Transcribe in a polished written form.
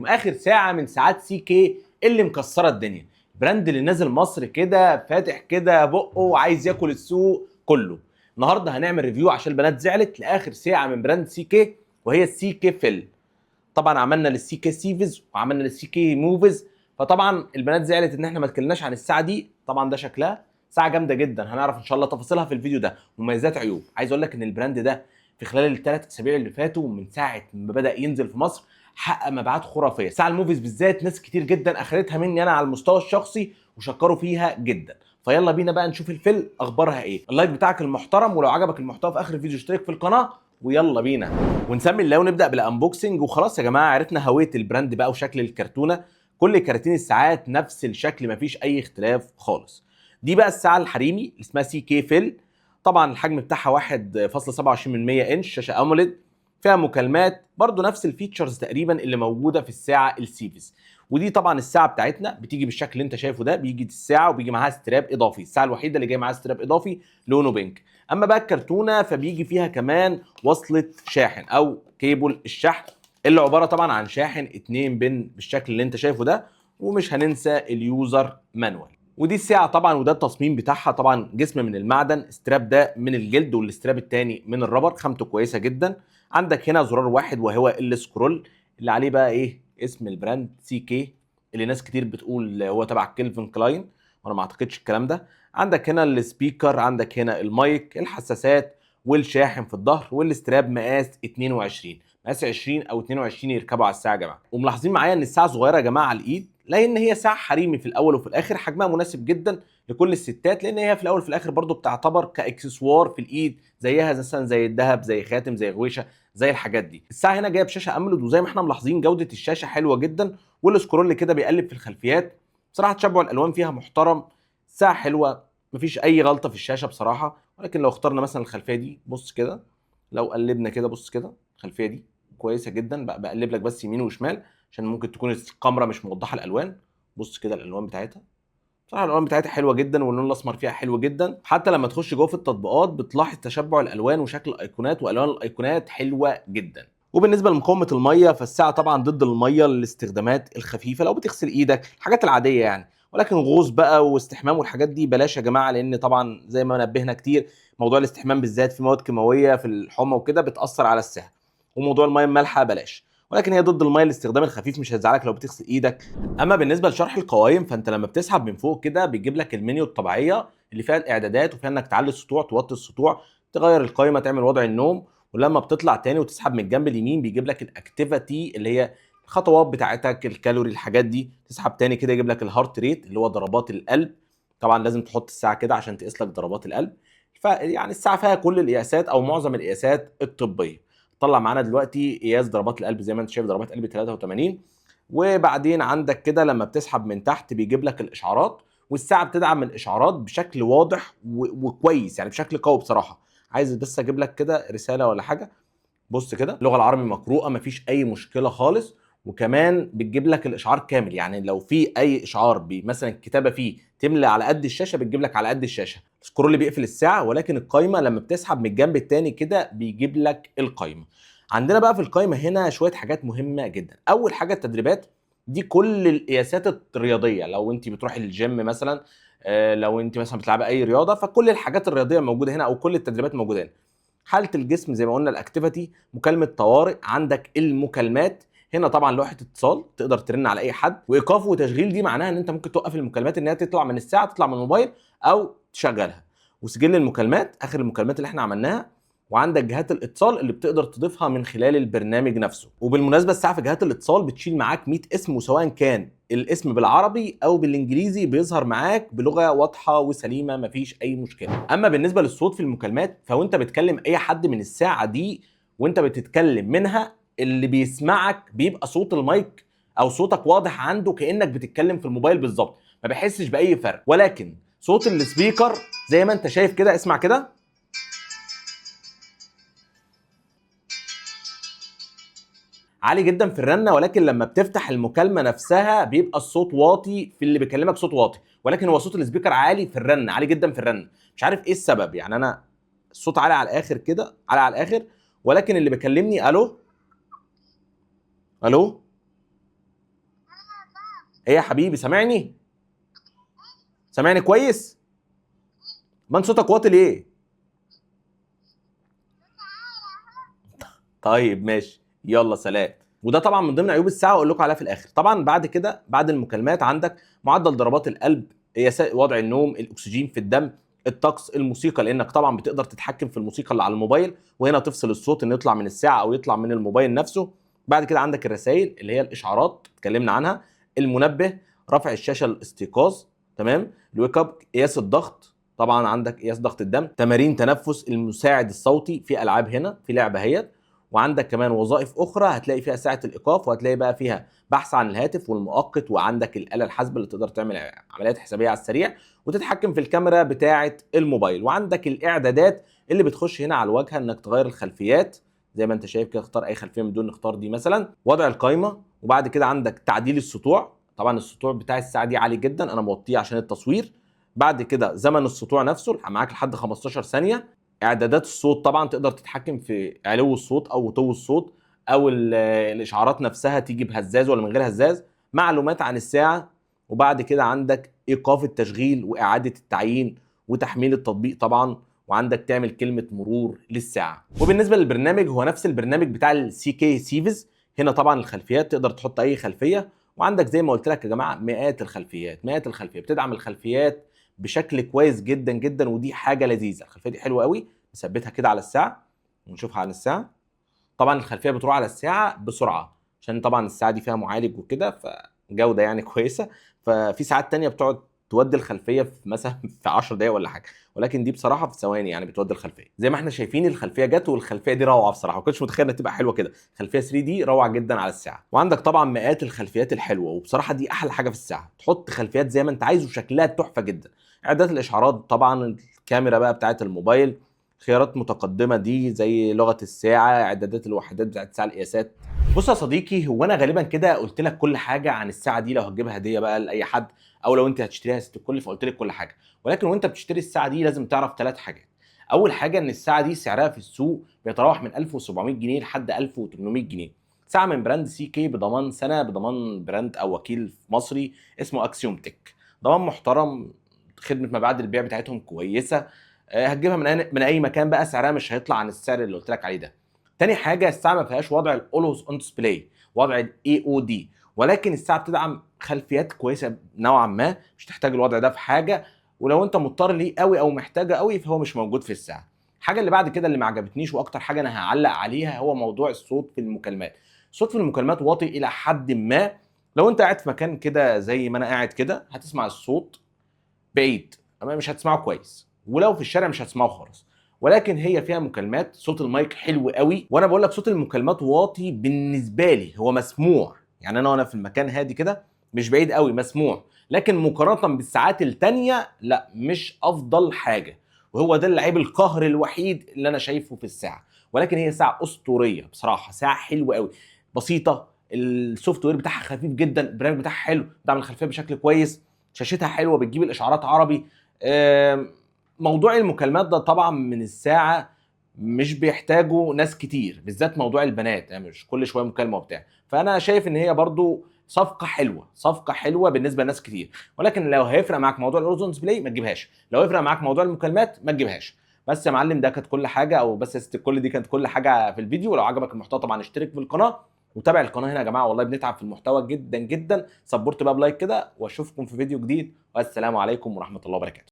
اخر ساعه من ساعات سي كي اللي مكسره الدنيا، براند اللي نازل مصر كده فاتح كده بقه وعايز ياكل السوق كله. النهارده هنعمل ريفيو عشان البنات زعلت لاخر ساعه من براند سي كي، وهي السي كي فيل. طبعا عملنا للسي كي سيفز وعملنا للسي كي موفز، فطبعا البنات زعلت ان احنا ما اتكلمناش عن الساعه دي. طبعا ده شكلها ساعه جامده جدا، هنعرف ان شاء الله تفاصيلها في الفيديو ده، مميزات عيوب. عايز اقول لك ان البراند ده في خلال الثلاث اسابيع اللي فاتوا من ساعه ما بدا ينزل في مصر حقق مبيعات خرافيه. ساعه الموفيز بالذات ناس كتير جدا اخدتها مني انا على المستوى الشخصي وشكروا فيها جدا. فيلا بينا بقى نشوف الفيل اخبارها ايه. اللايك بتاعك المحترم، ولو عجبك المحتوى في اخر الفيديو اشترك في القناه، ويلا بينا ونسمي الله ونبدا بالانبوكسنج. وخلاص يا جماعه عرفنا هويه البراند بقى وشكل الكرتونه. كل كراتين الساعات نفس الشكل، مفيش اي اختلاف خالص. دي بقى الساعه الحريمي اللي اسمها سي كي فيل. طبعا الحجم بتاعها 1.27 انش، شاشه اموليد، فيها مكالمات، برضو نفس الفيتشرز تقريبا اللي موجوده في الساعه السيفيس. ودي طبعا الساعه بتاعتنا بتيجي بالشكل اللي انت شايفه ده، بيجي الساعه وبيجي معاها ستراب اضافي، الساعه الوحيده اللي جاي معاها ستراب اضافي لونه بينك. اما بقى الكرتونه فبيجي فيها كمان وصله شاحن او كيبل الشحن، اللي عباره طبعا عن شاحن 2 بن بالشكل اللي انت شايفه ده. ومش هننسى اليوزر مانوال. ودي الساعه طبعا، وده التصميم بتاعها. طبعا جسم من المعدن، استراب ده من الجلد والاستراب الثاني من الربر، خامته كويسه جدا. عندك هنا زرار واحد وهو السكرول اللي عليه بقى ايه اسم البراند سي كي، اللي ناس كتير بتقول هو تبع كيلفن كلاين، وانا ما اعتقدش الكلام ده. عندك هنا السبيكر، عندك هنا المايك، الحساسات، والشاحن في الظهر، والاستراب مقاس 22، مقاس 20 او 22 يركبوا على الساعه يا جماعه. وملاحظين معايا ان الساعه صغيره يا جماعه على الايد، لان هي ساعه حريمي في الاول وفي الاخر، حجمها مناسب جدا لكل الستات، لان هي في الاول وفي الاخر برضو بتعتبر كاكسسوار في الايد، زيها مثلا زي الذهب، زي خاتم، زي غويشه، زي الحاجات دي. الساعه هنا جايه بشاشه اموليد، وزي ما احنا ملاحظين جوده الشاشه حلوه جدا، والسكرول كده بيقلب في الخلفيات. بصراحه تشبع الالوان فيها محترم، الساعه حلوه، مفيش اي غلطه في الشاشه بصراحه. ولكن لو اخترنا مثلا الخلفيه دي، بص كده، لو قلبنا كده بص كده، الخلفيه دي كويسه جدا. بقلب لك بس يمين وشمال عشان ممكن تكون الكاميرا مش موضحه الالوان. بص كده الالوان بتاعتها، بصراحه الالوان بتاعتها حلوه جدا، واللون الاسمر فيها حلو جدا. حتى لما تخش جوه في التطبيقات بتلاحظ تشبع الالوان وشكل الايقونات، والوان الايقونات حلوه جدا. وبالنسبه لمقاومه الميه، فالساعه طبعا ضد الميه للاستخدامات الخفيفه، لو بتغسل ايدك الحاجات العاديه يعني. ولكن غوص بقى واستحمام والحاجات دي بلاش يا جماعه، لان طبعا زي ما نبهنا كتير موضوع الاستحمام بالذات في مواد كيماويه في الحمى وكده بتاثر على الصحه. وموضوع الميه المالحه بلاش، ولكن هي ضد الميه الاستخدام الخفيف، مش هتزعلك لو بتغسل ايدك. اما بالنسبه لشرح القوائم، فانت لما بتسحب من فوق كده بيجيب لك المنيو الطبيعيه اللي فيها الاعدادات، وفيها انك تعلي السطوع، توطي السطوع، تغير القائمه، تعمل وضع النوم. ولما بتطلع تاني وتسحب من الجنب اليمين بيجيب لك الاكتيفيتي اللي هي الخطوات بتاعتك، الكالوري، الحاجات دي. تسحب تاني كده يجيب لك الهارت ريت اللي هو ضربات القلب. طبعا لازم تحط الساعه كده عشان تقيس لك ضربات القلب. فيعني الساعه فيها كل القياسات او معظم القياسات الطبيه. طلع معانا دلوقتي قياس ضربات القلب، زي ما انت شايف ضربات قلب 83. وبعدين عندك كده لما بتسحب من تحت بيجيب لك الاشعارات، والساعه بتدعم الاشعارات بشكل واضح وكويس، يعني بشكل قوي بصراحه. عايز بس اجيب لك كده رساله ولا حاجه. بص كده اللغه العربي مقروءه، مفيش اي مشكله خالص. وكمان بتجيب لك الاشعار كامل، يعني لو في اي اشعار مثلا الكتابه فيه تملى على قد الشاشه بتجيب لك على قد الشاشه. السكرول اللي بيقفل الساعه، ولكن القايمه لما بتسحب من الجنب التاني كده بيجيب لك القايمه. عندنا بقى في القايمه هنا شويه حاجات مهمه جدا. اول حاجه التدريبات، دي كل القياسات الرياضيه، لو انت بتروحي الجيم مثلا، لو انت مثلا بتلعبي اي رياضه، فكل الحاجات الرياضيه موجوده هنا، او كل التدريبات موجوده هنا. حاله الجسم زي ما قلنا الاكتيفيتي، مكالمه طوارئ، عندك المكالمات. هنا طبعا لوحه اتصال تقدر ترن على اي حد، وايقاف وتشغيل دي معناها ان انت ممكن توقف المكالمات ان هي تطلع من الساعه، تطلع من الموبايل، او تشغلها. وسجل المكالمات، اخر المكالمات اللي احنا عملناها. وعندك جهات الاتصال اللي بتقدر تضيفها من خلال البرنامج نفسه. وبالمناسبه الساعه في جهات الاتصال بتشيل معاك 100 اسم، وسواء كان الاسم بالعربي او بالانجليزي بيظهر معاك بلغه واضحه وسليمه، مفيش اي مشكله. اما بالنسبه للصوت في المكالمات، فوانت بتكلم اي حد من الساعه دي وانت بتتكلم منها، اللي بيسمعك بيبقى صوت المايك او صوتك واضح عنده كانك بتتكلم في الموبايل بالظبط، ما بيحسش باي فرق. ولكن صوت السبيكر زي ما انت شايف كده، اسمع كده، عالي جدا في الرنه. ولكن لما بتفتح المكالمه نفسها بيبقى الصوت واطي، في اللي بيكلمك صوت واطي، ولكن هو صوت السبيكر عالي في الرنه، عالي جدا في الرنه. مش عارف ايه السبب، يعني انا الصوت عالي على الاخر كده، عالي على الاخر، ولكن اللي بيكلمني الو الو ايه يا حبيبي سامعني؟ سامعني كويس؟ من صوتك واطي ليه؟ طيب ماشي، يلا سلام. وده طبعا من ضمن عيوب الساعه واقول لكم عليها في الاخر. طبعا بعد كده بعد المكالمات عندك معدل ضربات القلب، وضع النوم، الاكسجين في الدم، الطقس، الموسيقى، لانك طبعا بتقدر تتحكم في الموسيقى اللي على الموبايل، وهنا تفصل الصوت انه يطلع من الساعه او يطلع من الموبايل نفسه. بعد كده عندك الرسائل اللي هي الاشعارات اتكلمنا عنها، المنبه، رفع الشاشه الاستيقاظ، تمام، الويك اب، قياس الضغط، طبعا عندك قياس ضغط الدم، تمارين تنفس، المساعد الصوتي، في العاب هنا، في لعبه اهي، وعندك كمان وظائف اخرى هتلاقي فيها ساعه الايقاف، وهتلاقي بقى فيها بحث عن الهاتف والمؤقت، وعندك الاله الحاسبه اللي تقدر تعمل عمليات حسابيه على السريع، وتتحكم في الكاميرا بتاعه الموبايل، وعندك الاعدادات اللي بتخش هنا على الواجهه انك تغير الخلفيات زي ما انت شايف كده، اختار اي خلفيه من دول، نختار دي مثلا، وضع القائمه، وبعد كده عندك تعديل السطوع، طبعا السطوع بتاع الساعه دي عالي جدا انا موطيه عشان التصوير. بعد كده زمن السطوع نفسه معاك لحد 15 ثانيه. اعدادات الصوت، طبعا تقدر تتحكم في علو الصوت او وطو الصوت، او الاشعارات نفسها تيجي بهزاز ولا من غير هزاز، معلومات عن الساعه، وبعد كده عندك ايقاف التشغيل واعاده التعيين وتحميل التطبيق طبعا، وعندك تعمل كلمه مرور للساعه. وبالنسبه للبرنامج هو نفس البرنامج بتاع السي كي سيفز، هنا طبعا الخلفيات تقدر تحط اي خلفيه، وعندك زي ما قلت لك يا جماعه مئات الخلفيات، مئات الخلفيات، بتدعم الخلفيات بشكل كويس جدا جدا، ودي حاجه لذيذه. الخلفيه دي حلوه قوي، نثبتها كده على الساعه ونشوفها على الساعه. طبعا الخلفيه بتروح على الساعه بسرعه عشان طبعا الساعه دي فيها معالج وكده، فجوده يعني كويسه. ففي ساعات تانية بتقعد تودي الخلفيه في مثلا في 10 دقائق ولا حاجه، ولكن دي بصراحه في ثواني يعني بتودي الخلفيه. زي ما احنا شايفين الخلفيه جت، والخلفيه دي روعه بصراحه، ما كنتش متخيل انها تبقى حلوه كده. خلفيه 3 دي روعه جدا على الساعه. وعندك طبعا مئات الخلفيات الحلوه، وبصراحه دي احلى حاجه في الساعه، تحط خلفيات زي ما انت عايز وشكلها تحفه جدا. اعدادات الاشعارات، طبعا الكاميرا بقى بتاعت الموبايل، خيارات متقدمه دي زي لغه الساعه، اعدادات الوحدات بتاعت الساعه، القياسات. بص يا صديقي، هو انا غالبا كده قلت لك كل حاجه عن الساعه دي، لو هتجيبها هديه بقى لاي حد، او لو انت هتشتريها ست الكل فقلت لك كل حاجه. ولكن وانت بتشتري الساعه دي لازم تعرف ثلاث حاجات. اول حاجه ان الساعه دي سعرها في السوق بيتراوح من 1700 جنيه لحد 1800 جنيه. ساعه من براند سي كي بضمان سنه، بضمان براند او وكيل مصري اسمه اكسيوم تك، ضمان محترم، خدمه ما بعد البيع بتاعتهم كويسه. هتجيبها من اي مكان بقى، سعرها مش هيطلع عن السعر اللي قلت لك عليه ده. تاني حاجه، الساعه ما فيهاش وضع الاولوز اون ديسبلاي، وضع الاي او دي، ولكن الساعه بتدعم خلفيات كويسه نوعا ما، مش تحتاج الوضع ده في حاجه، ولو انت مضطر ليه قوي او محتاجه قوي فهو مش موجود في الساعه. الحاجه اللي بعد كده اللي ما عجبتنيش واكتر حاجه انا هعلق عليها هو موضوع الصوت في المكالمات. الصوت في المكالمات واطي الى حد ما، لو انت قاعد في مكان كده زي ما انا قاعد كده هتسمع الصوت بعيد، تمام، مش هتسمعه كويس، ولو في الشارع مش هتسمعه خالص. ولكن هي فيها مكالمات صوت المايك حلو قوي، وانا بقول لك صوت المكالمات واطي بالنسبه لي، هو مسموع يعني، انا وانا في المكان هادي كده مش بعيد قوي، مسموع. لكن مقارنه بالساعات التانية لا، مش افضل حاجه، وهو ده العيب القهر الوحيد اللي انا شايفه في الساعه. ولكن هي ساعه اسطوريه بصراحه، ساعه حلوه قوي، بسيطه، السوفت وير بتاعها خفيف جدا، البرنامج بتاعها حلو، بتعمل الخلفيه بشكل كويس، شاشتها حلوه، بتجيب الاشعارات عربي. موضوع المكالمات ده طبعا من الساعه مش بيحتاجوا ناس كتير، بالذات موضوع البنات يعني مش كل شويه مكالمه وبتاع، فانا شايف ان هي برضو صفقه حلوه، صفقه حلوه بالنسبه لناس كتير. ولكن لو هيفرق معاك موضوع الاورزون ديسبلاي ما تجيبهاش، لو هيفرق معاك موضوع المكالمات ما تجيبهاش. بس يا معلم ده كانت كل حاجه، او بس يا ست الكل دي كانت كل حاجه في الفيديو. ولو عجبك المحتوى طبعا اشترك في القناه وتابع القناه هنا يا جماعه، والله بنتعب في المحتوى جدا جدا. سبورت بقى بلايك كده، واشوفكم في فيديو جديد، والسلام عليكم ورحمه الله وبركاته.